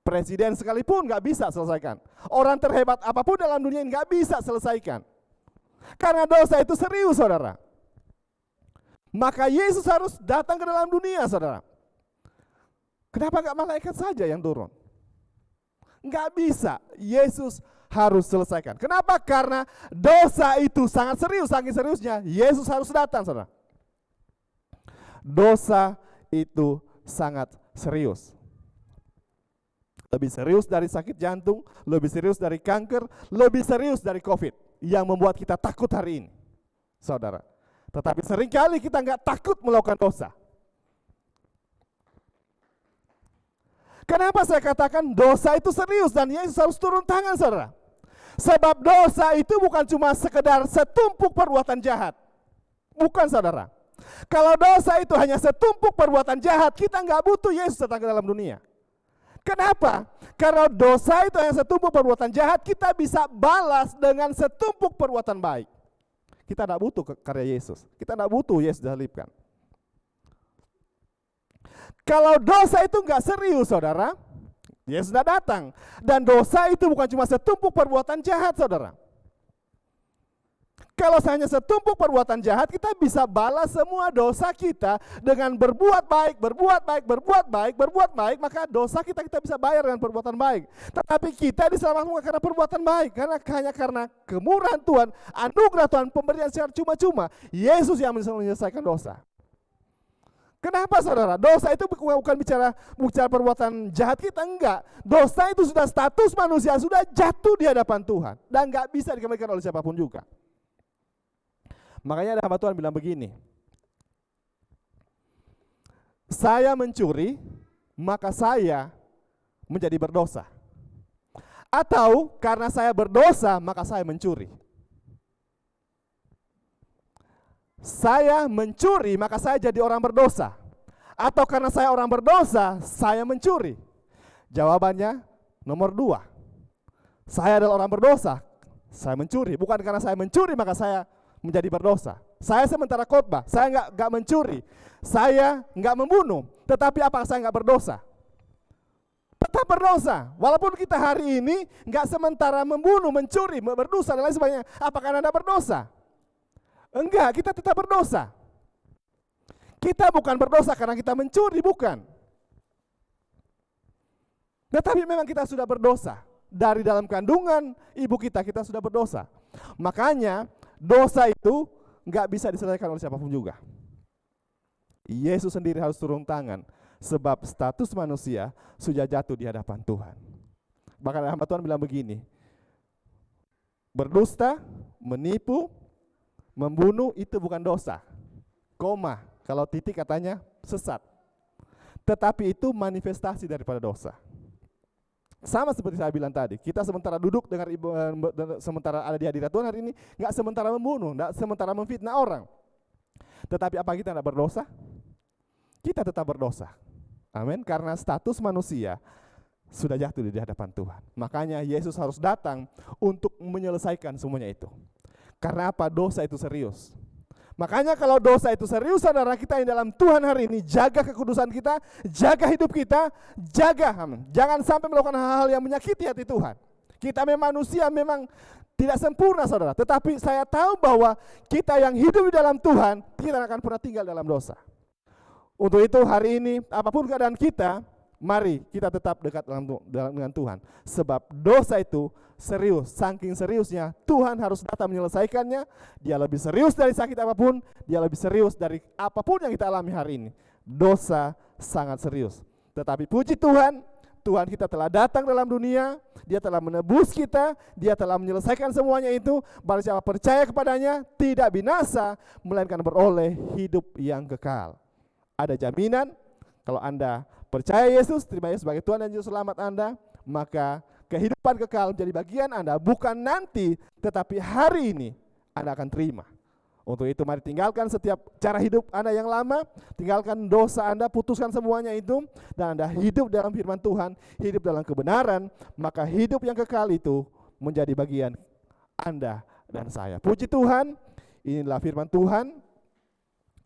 Presiden sekalipun enggak bisa selesaikan. Orang terhebat apapun dalam dunia ini enggak bisa selesaikan. Karena dosa itu serius, saudara. Maka Yesus harus datang ke dalam dunia, saudara. Kenapa enggak malaikat saja yang turun? Enggak bisa, Yesus harus selesaikan. Kenapa? Karena dosa itu sangat serius, saking seriusnya Yesus harus datang, saudara. Dosa itu sangat serius. Lebih serius dari sakit jantung, lebih serius dari kanker, lebih serius dari COVID yang membuat kita takut hari ini, saudara. Tetapi seringkali kita enggak takut melakukan dosa. Kenapa saya katakan dosa itu serius dan Yesus harus turun tangan, saudara? Sebab dosa itu bukan cuma sekedar setumpuk perbuatan jahat. Bukan, saudara. Kalau dosa itu hanya setumpuk perbuatan jahat, kita nggak butuh Yesus datang ke dalam dunia. Kenapa? Karena dosa itu hanya setumpuk perbuatan jahat, kita bisa balas dengan setumpuk perbuatan baik. Kita nggak butuh karya Yesus. Kita nggak butuh Yesus disalibkan. Kalau dosa itu enggak serius, saudara, Yesus sudah datang. Dan dosa itu bukan cuma setumpuk perbuatan jahat, saudara. Kalau hanya setumpuk perbuatan jahat, kita bisa balas semua dosa kita dengan berbuat baik, berbuat baik, berbuat baik, berbuat baik, maka dosa kita bisa bayar dengan perbuatan baik. Tetapi kita diselamatkan bukan karena perbuatan baik, hanya karena kemurahan Tuhan, anugerah Tuhan, pemberian secara cuma-cuma. Yesus yang menyelesaikan dosa. Kenapa, saudara? Dosa itu bukan bicara perbuatan jahat kita, enggak. Dosa itu sudah status manusia, sudah jatuh di hadapan Tuhan. Dan enggak bisa dikembalikan oleh siapapun juga. Makanya ada hamba Tuhan bilang begini, saya mencuri, maka saya menjadi berdosa. Atau karena saya berdosa, maka saya mencuri. Saya mencuri, maka saya jadi orang berdosa. Atau karena saya orang berdosa, saya mencuri? Jawabannya nomor 2. Saya adalah orang berdosa, saya mencuri. Bukan karena saya mencuri maka saya menjadi berdosa. Saya sementara khotbah, saya nggak mencuri, saya nggak membunuh. Tetapi apakah saya nggak berdosa? Tetap berdosa. Walaupun kita hari ini nggak sementara membunuh, mencuri, berdosa dan lain sebagainya. Apakah Anda berdosa? Enggak, kita tetap berdosa. Kita bukan berdosa karena kita mencuri, bukan. Tetapi memang kita sudah berdosa. Dari dalam kandungan ibu kita sudah berdosa. Makanya dosa itu nggak bisa diselesaikan oleh siapapun juga. Yesus sendiri harus turun tangan. Sebab status manusia sudah jatuh di hadapan Tuhan. Bahkan hamba Tuhan bilang begini, berdusta, menipu, membunuh itu bukan dosa. Koma, kalau titik katanya sesat. Tetapi itu manifestasi daripada dosa. Sama seperti saya bilang tadi, kita sementara duduk dengar sementara ada di hadirat Tuhan hari ini, nggak sementara membunuh, nggak sementara memfitnah orang. Tetapi apa kita tidak berdosa? Kita tetap berdosa. Amin, karena status manusia sudah jatuh di hadapan Tuhan. Makanya Yesus harus datang untuk menyelesaikan semuanya itu. Karena apa? Dosa itu serius. Makanya kalau dosa itu serius, saudara, kita yang dalam Tuhan hari ini, jaga kekudusan kita, jaga hidup kita, jaga, amin. Jangan sampai melakukan hal-hal yang menyakiti hati Tuhan. Kita memang manusia, memang tidak sempurna, saudara. Tetapi saya tahu bahwa kita yang hidup di dalam Tuhan, kita akan pernah tinggal dalam dosa. Untuk itu hari ini, apapun keadaan kita, mari kita tetap dekat dengan Tuhan. Sebab dosa itu serius, saking seriusnya Tuhan harus datang menyelesaikannya. Dia lebih serius dari sakit apapun, dia lebih serius dari apapun yang kita alami hari ini. Dosa sangat serius. Tetapi puji Tuhan, Tuhan kita telah datang dalam dunia, Dia telah menebus kita, Dia telah menyelesaikan semuanya itu. Barang siapa percaya kepadanya, tidak binasa, melainkan beroleh hidup yang kekal. Ada jaminan, kalau Anda percaya Yesus, terima Yesus sebagai Tuhan dan Juru Selamat Anda, maka kehidupan kekal menjadi bagian Anda, bukan nanti, tetapi hari ini Anda akan terima. Untuk itu mari tinggalkan setiap cara hidup Anda yang lama, tinggalkan dosa Anda, putuskan semuanya itu, dan Anda hidup dalam firman Tuhan, hidup dalam kebenaran, maka hidup yang kekal itu menjadi bagian Anda dan saya. Puji Tuhan, inilah firman Tuhan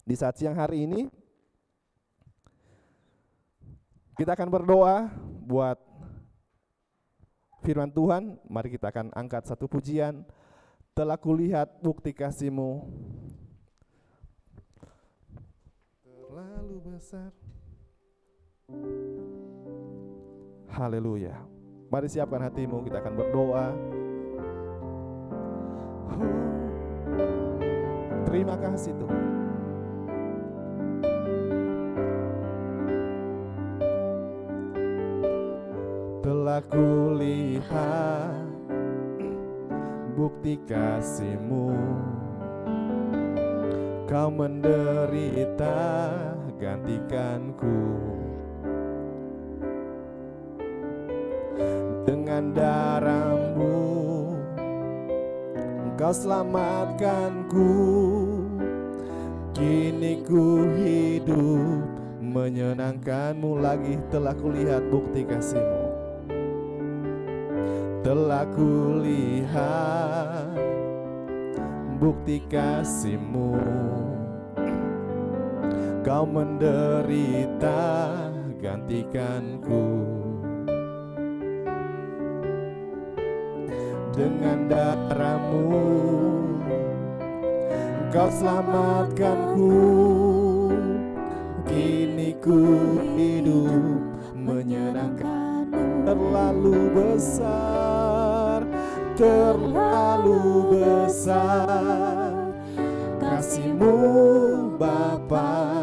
di saat siang hari ini. Kita akan berdoa buat firman Tuhan. Mari kita akan angkat satu pujian. Telah kulihat bukti kasih-Mu terlalu besar. Haleluya. Mari siapkan hatimu, kita akan berdoa. Terima kasih Tuhan. Telah kulihat bukti kasih-Mu, Kau menderita gantikanku. Dengan darah-Mu Engkau selamatkanku. Kini ku hidup menyenangkan-Mu lagi. Telah kulihat bukti kasih-Mu. Telah kulihat bukti kasih-Mu, Kau menderita gantikanku. Dengan darah-Mu Kau selamatkanku. Kini ku hidup menyenangkan. Terlalu besar, terlalu besar kasih-Mu Bapa,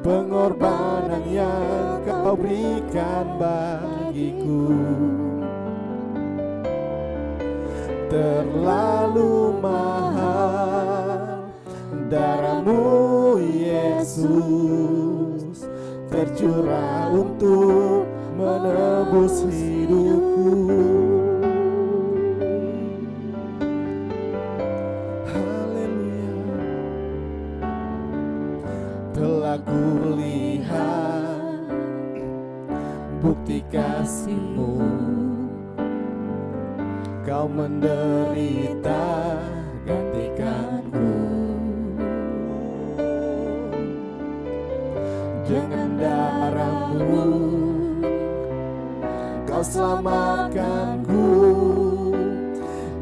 pengorbanan yang Kau berikan bagiku. Terlalu mahal darah-Mu Yesus, tercurah untuk menebus hidupku. Haleluya. telah kulihat bukti kasih-Mu. Kau menderita gantikanku. Dengan darah-Mu Kau selamatkanku.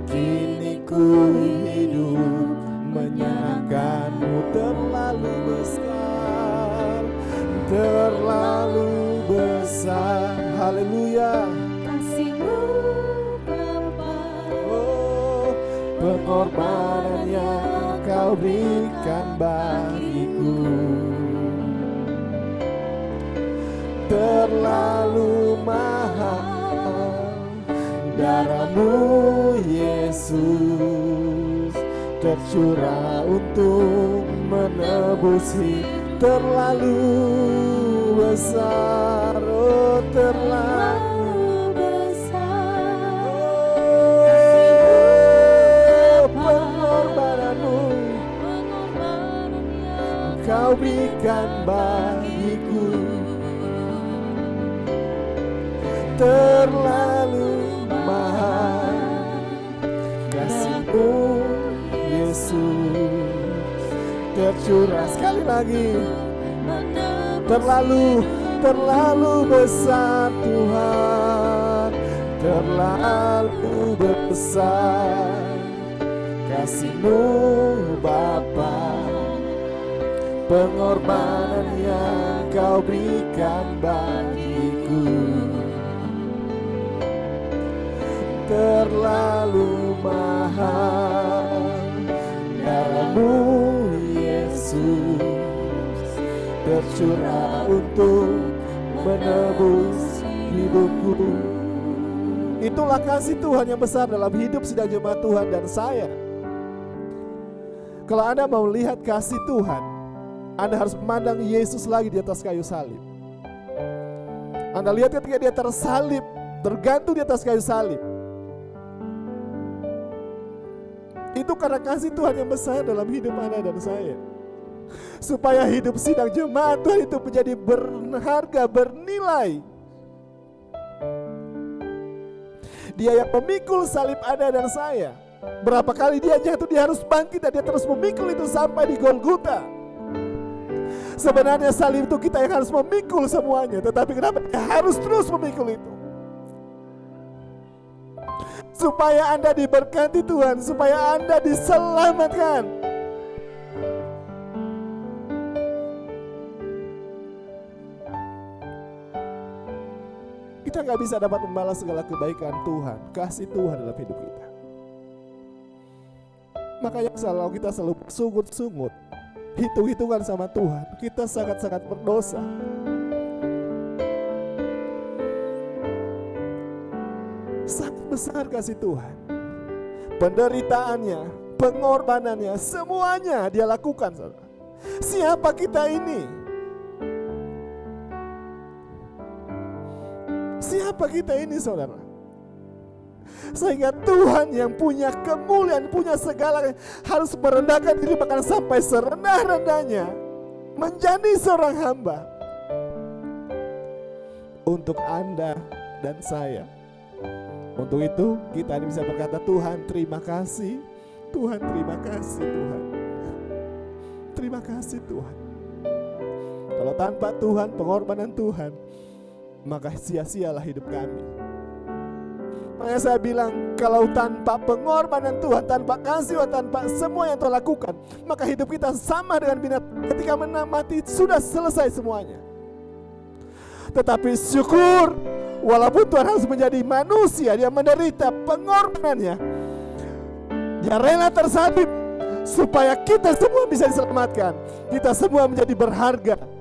Kini ku hidup menyenangkan-Mu. Terlalu besar, terlalu besar. Haleluya. Kasih-Mu Bapa, Oh, pengorbanan yang Kau berikan bagiku terlalu mahal. Darah-Mu Yesus tercurah untuk menebus hidup. Terlalu besar, oh terlalu besar. Oh, pengorbanan-Mu Kau berikan bagiku terlalu mahal. Kasih-Mu Yesus tercurah sekali lagi. Terlalu besar Tuhan, terlalu besar kasih-Mu Bapa, pengorbanan yang Kau berikan bagiku terlalu mahal. Darah-Mu Yesus tercurah untuk menebus hidupku. Itulah kasih Tuhan yang besar dalam hidup sidang jemaat Tuhan dan saya. Kalau Anda mau lihat kasih Tuhan, Anda harus memandang Yesus lagi di atas kayu salib. Anda lihat ketika Dia tersalib, tergantung di atas kayu salib. Itu karena kasih Tuhan yang besar dalam hidup Anda dan saya. Supaya hidup sidang jemaat Tuhan itu menjadi berharga, bernilai. Dia yang memikul salib Anda dan saya. Berapa kali Dia jatuh, Dia harus bangkit dan Dia terus memikul itu sampai di Golgota. Sebenarnya salib itu kita yang harus memikul semuanya, tetapi kenapa Dia harus terus memikul itu? Supaya Anda diberkati Tuhan, supaya Anda diselamatkan. Kita gak bisa dapat membalas segala kebaikan Tuhan, kasih Tuhan dalam hidup kita. Makanya kita selalu sungut-sungut, hitung-hitungan sama Tuhan. Kita sangat-sangat berdosa. Sangat besar kasih Tuhan. Penderitaannya, pengorbanannya, semuanya Dia lakukan. Saudara. Siapa kita ini? Siapa kita ini saudara? Sehingga Tuhan yang punya kemuliaan, punya segala, harus merendahkan diri bahkan sampai serendah-rendahnya menjadi seorang hamba untuk Anda dan saya. Untuk itu kita bisa berkata, Tuhan terima kasih, Tuhan terima kasih Tuhan. Terima kasih Tuhan. Kalau tanpa Tuhan, pengorbanan Tuhan, maka sia-sialah hidup kami. Makanya saya bilang, kalau tanpa pengorbanan Tuhan, tanpa kasih Tuhan, tanpa semua yang Tuhan lakukan, maka hidup kita sama dengan binatang ketika mati, sudah selesai semuanya. Tetapi syukur, walaupun Tuhan harus menjadi manusia, Dia menderita pengorbanannya, Dia rela tersalib supaya kita semua bisa diselamatkan. Kita semua menjadi berharga.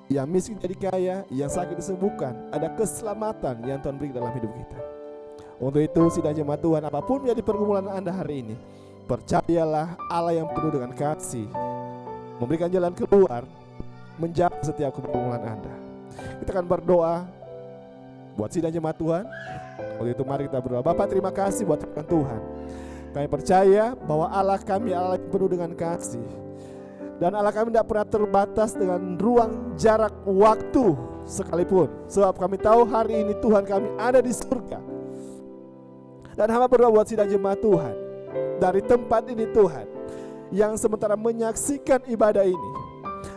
Yang miskin jadi kaya, yang sakit disembuhkan. Ada keselamatan yang Tuhan beri dalam hidup kita. Untuk itu sidang jemaat Tuhan, apapun menjadi pergumulan Anda hari ini, percayalah Allah yang penuh dengan kasih memberikan jalan keluar, menjawab setiap pergumulan Anda. Kita akan berdoa buat sidang jemaat Tuhan. Untuk itu mari kita berdoa. Bapa terima kasih buat firman Tuhan. Kami percaya bahwa Allah kami Allah yang penuh dengan kasih. Dan Allah kami tidak pernah terbatas dengan ruang, jarak, waktu sekalipun. Sebab kami tahu hari ini Tuhan kami ada di surga. Dan hamba berdoa buat sidang jemaat Tuhan dari tempat ini Tuhan, yang sementara menyaksikan ibadah ini,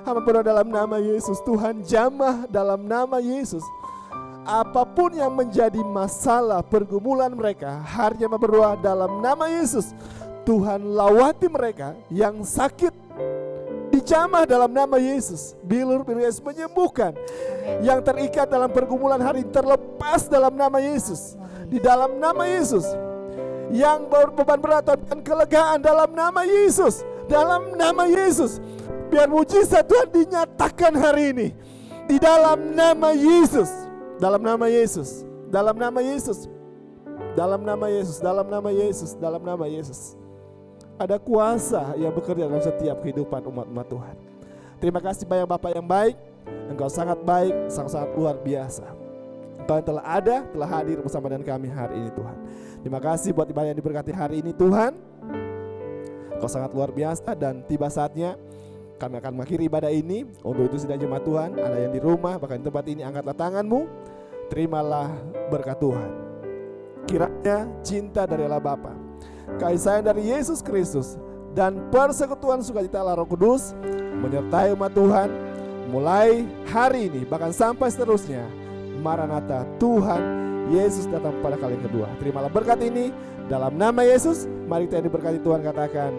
hamba berdoa dalam nama Yesus, Tuhan jamah dalam nama Yesus. Apapun yang menjadi masalah pergumulan mereka, hari hamba berdoa dalam nama Yesus, Tuhan lawati mereka yang sakit, dijamah dalam nama Yesus. Bilur-bilur Yesus menyembuhkan. Yang terikat dalam pergumulan hari terlepas dalam nama Yesus. Di dalam nama Yesus. Yang berbeban berat dan kelegaan dalam nama Yesus. Dalam nama Yesus. Biar mujizat Tuhan dinyatakan hari ini. Di dalam nama Yesus. Dalam nama Yesus. Dalam nama Yesus. Dalam nama Yesus. Dalam nama Yesus. Dalam nama Yesus. Ada kuasa yang bekerja dalam setiap kehidupan umat-umat Tuhan. Terima kasih banyak Bapak yang baik. Engkau sangat baik, sangat luar biasa. Engkau yang telah ada, telah hadir bersama dengan kami hari ini Tuhan. Terima kasih buat ibadah yang diberkati hari ini Tuhan. Engkau sangat luar biasa dan tiba saatnya kami akan mengakhiri ibadah ini. Untuk itu sidang jemaat Tuhan, Anda yang di rumah bahkan di tempat ini, angkatlah tanganmu. Terimalah berkat Tuhan. Kiranya cinta dari Allah Bapa, kasih sayang dari Yesus Kristus, dan persekutuan sukacita Allah Roh Kudus menyertai umat Tuhan mulai hari ini bahkan sampai seterusnya. Maranatha, Tuhan Yesus datang pada kali yang kedua. Terimalah berkat ini dalam nama Yesus. Mari kita yang diberkati Tuhan katakan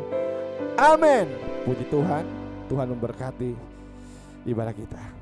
amin. Puji Tuhan, Tuhan memberkati ibadah kita.